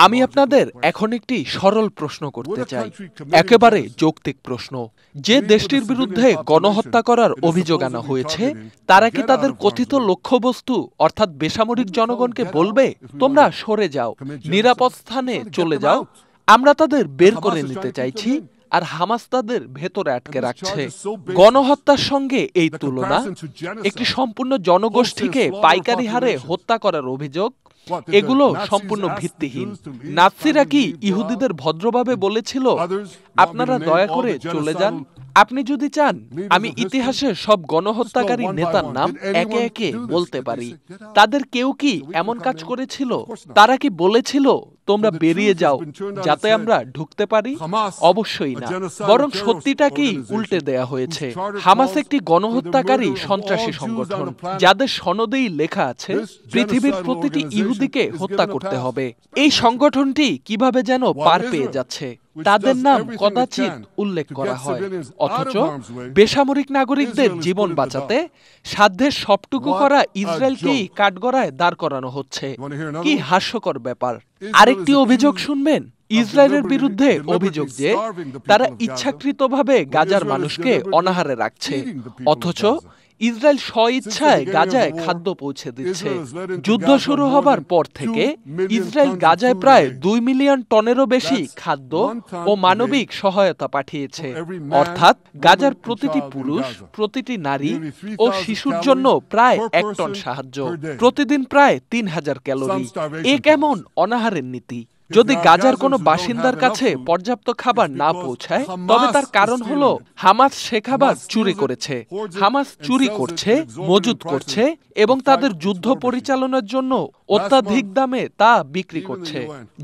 আমি আপনাদের এখন একটি সরল প্রশ্ন করতে চাই, একেবারে যৌক্তিক প্রশ্ন। যে দেশটির বিরুদ্ধে গণহত্যা করার অভিযোগ আনা হয়েছে, তারা কি তাদের কথিত লক্ষ্যবস্তু অর্থাৎ বেসামরিক জনগণকে বলবে, তোমরা সরে যাও, নিরাপদ স্থানে চলে যাও? আমরা তাদের বের করে নিতে চাইছি, আর হামাস তাদের ভেতরে আটকে রাখছে। গণহত্যার সঙ্গে এই তুলনা, একটি সম্পূর্ণ জনগোষ্ঠীকে পাইকারি হারে হত্যা করার অভিযোগ, এগুলো সম্পূর্ণ ভিত্তিহীন। নাৎসিরা কি ইহুদিদের ভদ্রভাবে বলেছিল, আপনারা দয়া করে চলে যান? আপনি যদি চান, আমি ইতিহাসের সব গণহত্যাকারী নেতার নাম একে একে বলতে পারি। তাদের কেউ কি এমন কাজ করেছিল? তারা কি বলেছিল, তোমরা বেরিয়ে যাও যাতে আমরা ঢুকতে পারি? অবশ্যই না। বরং সত্যিটাকেই উল্টে দেয়া হয়েছে। হামাস একটি গণহত্যাকারী সন্ত্রাসী সংগঠন, যাদের সনদেই লেখা আছে পৃথিবীর প্রতিটি ইহুদিকে হত্যা করতে হবে। এই সংগঠনটি কিভাবে যেন পার পেয়ে যাচ্ছে, তাদের নাম কদাচিৎ উল্লেখ করা হয়, অথচ বেসামরিক নাগরিকদের জীবন বাঁচাতে সাধ্যের সবটুকু করা ইসরায়েলকেই কাঠগড়ায় দাঁড় করানো হচ্ছে। কি হাস্যকর ব্যাপার! আরেকটি অভিযোগ শুনবেন, ইসরায়েলের বিরুদ্ধে অভিযোগ যে তারা ইচ্ছাকৃতভাবে গাজার মানুষকে অনাহারে রাখছে, অথচ ইসরায়েল স্বইচ্ছায় গাজায় খাদ্য পৌঁছে দিচ্ছে। যুদ্ধ শুরু হবার পর থেকে ইসরায়েল গাজায় প্রায় 2 মিলিয়ন টনেরও বেশি খাদ্য ও মানবিক সহায়তা পাঠিয়েছে। অর্থাৎ গাজার প্রতিটি পুরুষ, প্রতিটি নারী ও শিশুর জন্য প্রায় 1 টন সাহায্য, প্রতিদিন প্রায় 3000 ক্যালোরি। এ কেমন অনাহারের নীতি? যদি গাজার কোনো বাসিন্দার কাছে পর্যাপ্ত খাবার না পৌঁছায়, তবে তার কারণ হলো হামাস সে খাবার চুরি করেছে। হামাস চুরি করছে, মজুত করছে এবং তাদের যুদ্ধ পরিচালনার জন্য অত্যাধিক দামে তা বিক্রি করছে।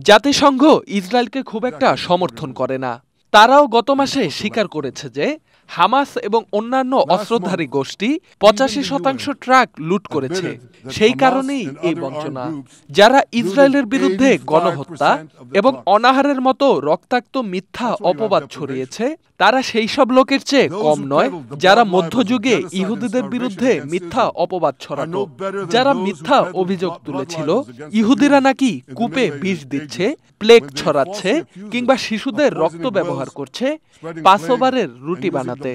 জাতিসংঘ ইসরায়েলকে খুব একটা সমর্থন করে না। তারাও গত মাসে স্বীকার করেছে যে হামাস এবং অন্যান্য অস্ত্রধারী গোষ্ঠী 85% ট্রাক লুট করেছে। সেই কারণেই এই বঞ্চনা। যারা ইসরায়েলের বিরুদ্ধে গণহত্যা এবং অনাহারের মতো রক্তাক্ত মিথ্যা অপবাদ ছড়িয়েছে, তারা সেই সব লোকের চেয়ে কম নয় যারা মধ্যযুগে ইহুদিদের বিরুদ্ধে মিথ্যা অপবাদ ছড়াতো, যারা মিথ্যা অভিযোগ তুলেছিল ইহুদিরা নাকি কূপে বিষ দিচ্ছে, প্লেগ ছড়াচ্ছে কিংবা শিশুদের রক্ত ব্যবহার করছে পাসওভারের রুটি বানাতে।